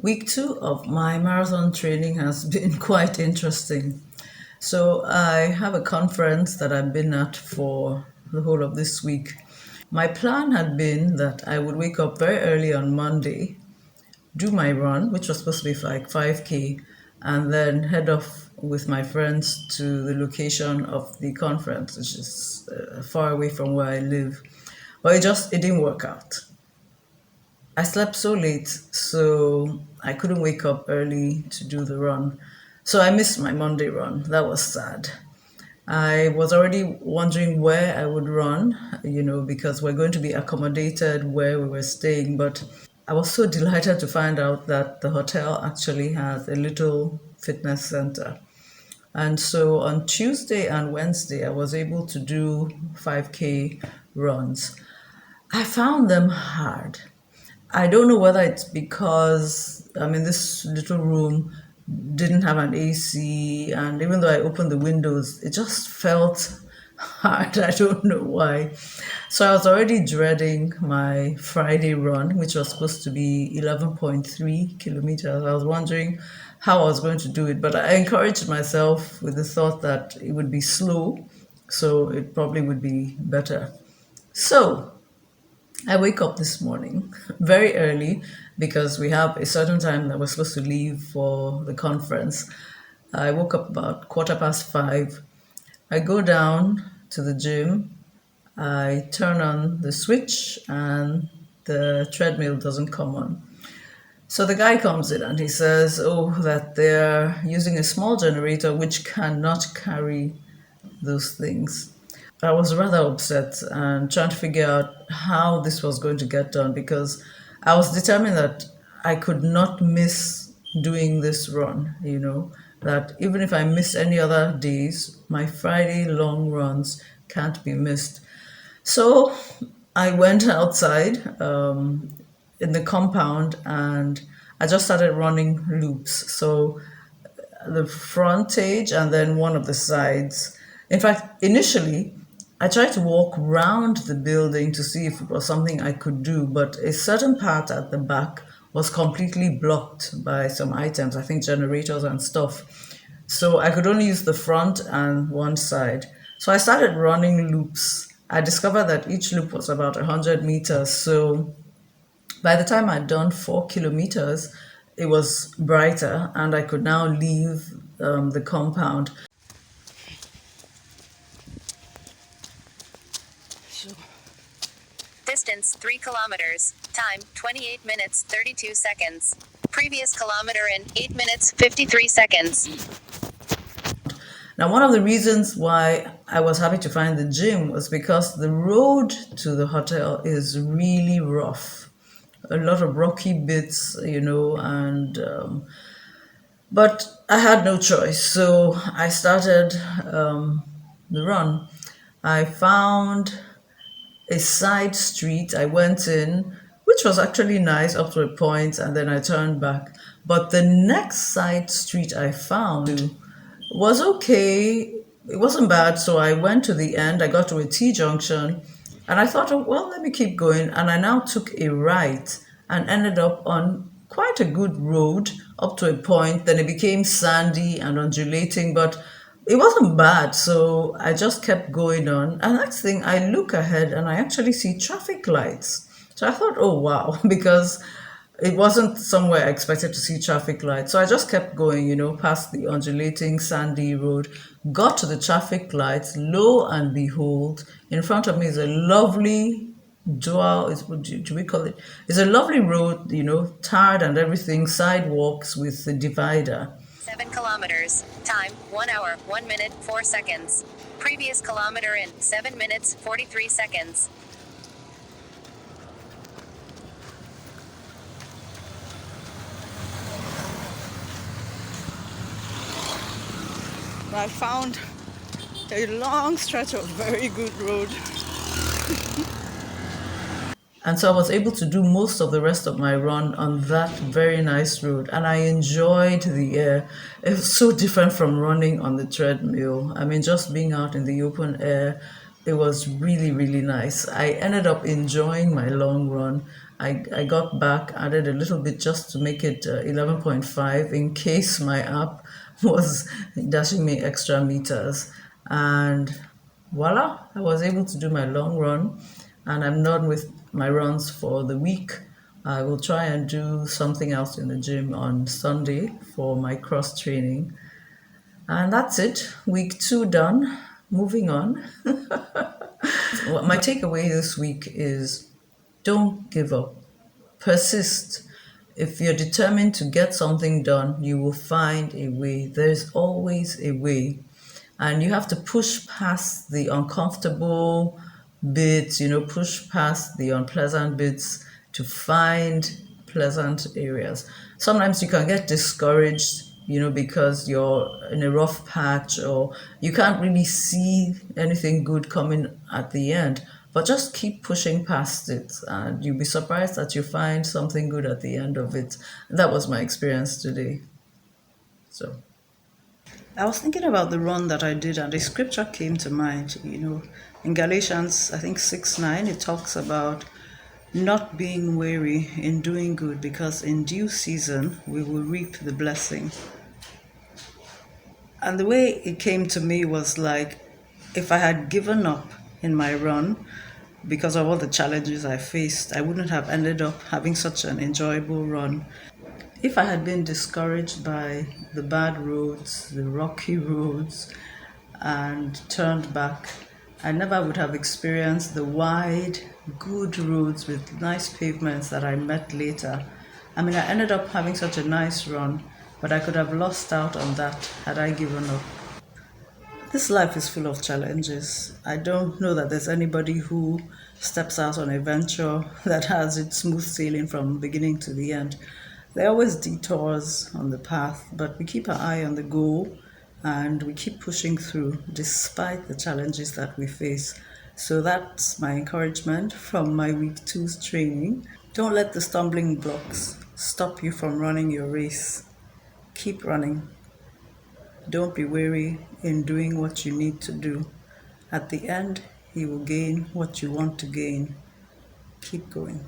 Week two of my marathon training has been quite interesting. So, I have a conference that I've been at for the whole of this week. My plan had been that I would wake up very early on Monday, do my run, which was supposed to be like 5K, and then head off with my friends to the location of the conference, which is far away from where I live. But it didn't work out. I slept so late, so I couldn't wake up early to do the run. So I missed my Monday run. That was sad. I was already wondering where I would run, because we're going to be accommodated where we were staying. But I was so delighted to find out that the hotel actually has a little fitness center. And so on Tuesday and Wednesday, I was able to do 5K runs. I found them hard. I don't know whether it's because I'm in this little room, didn't have an AC, and even though I opened the windows, it just felt hard. I don't know why. So I was already dreading my Friday run, which was supposed to be 11.3 kilometers. I was wondering how I was going to do it, but I encouraged myself with the thought that it would be slow, so it probably would be better. So I wake up this morning very early because we have a certain time that we're supposed to leave for the conference. I woke up about 5:15. I go down to the gym. I turn on the switch and the treadmill doesn't come on. So the guy comes in and he says, oh, that they're using a small generator which cannot carry those things. I was rather upset and trying to figure out how this was going to get done because I was determined that I could not miss doing this run, that even if I miss any other days, my Friday long runs can't be missed. So I went outside in the compound and I just started running loops. So the frontage and then one of the sides. In fact, initially, I tried to walk round the building to see if it was something I could do, but a certain part at the back was completely blocked by some items, I think generators and stuff. So I could only use the front and one side. So I started running loops. I discovered that each loop was about 100 meters. So by the time I'd done 4 kilometers, it was brighter and I could now leave the compound. Distance 3 kilometers. Time 28 minutes 32 seconds. Previous kilometer in 8 minutes 53 seconds. Now, one of the reasons why I was happy to find the gym was because the road to the hotel is really rough. A lot of rocky bits, but I had no choice. So I started the run. I found a side street. I went in, which was actually nice up to a point, and then I turned back. But the next side street I found was okay. It wasn't bad. So I went to the end. I got to a T junction, and I thought, oh, well, let me keep going. And I now took a right and ended up on quite a good road up to a point. Then it became sandy and undulating, but it wasn't bad. So I just kept going on. And next thing, I look ahead and I actually see traffic lights. So I thought, oh, wow, because it wasn't somewhere I expected to see traffic lights. So I just kept going, past the undulating sandy road, got to the traffic lights. Lo and behold, in front of me is a lovely dual, do we call it? It's a lovely road, tarred and everything, sidewalks with the divider. 7 kilometers. Time 1 hour 1 minute 4 seconds. Previous kilometer in 7 minutes 43 seconds. I found a long stretch of very good road. And so I was able to do most of the rest of my run on that very nice road. And I enjoyed the air. It was so different from running on the treadmill. I mean, just being out in the open air it was really, really nice. I ended up enjoying my long run. I got back, added a little bit just to make it 11.5 in case my app was dashing me extra meters. And voila, I was able to do my long run, and I'm done with my runs for the week. I will try and do something else in the gym on Sunday for my cross training. And that's it. Week 2 done. Moving on. My takeaway this week is don't give up. Persist. If you're determined to get something done, you will find a way. There's always a way. And you have to push past the uncomfortable bits, push past the unpleasant bits to find pleasant areas. Sometimes you can get discouraged, because you're in a rough patch or you can't really see anything good coming at the end. But just keep pushing past it, and you'll be surprised that you find something good at the end of it. That was my experience today. So. I was thinking about the run that I did, and the scripture came to mind. In Galatians, I think 6:9, it talks about not being weary in doing good, because in due season we will reap the blessing. And the way it came to me was like, if I had given up in my run because of all the challenges I faced, I wouldn't have ended up having such an enjoyable run. If I had been discouraged by the bad roads, the rocky roads, and turned back, I never would have experienced the wide, good roads with nice pavements that I met later. I ended up having such a nice run, but I could have lost out on that had I given up. This life is full of challenges. I don't know that there's anybody who steps out on a venture that has it smooth sailing from beginning to the end. There are always detours on the path, but we keep our eye on the goal and we keep pushing through despite the challenges that we face. So that's my encouragement from my week 2's training. Don't let the stumbling blocks stop you from running your race. Keep running. Don't be weary in doing what you need to do. At the end, you will gain what you want to gain. Keep going.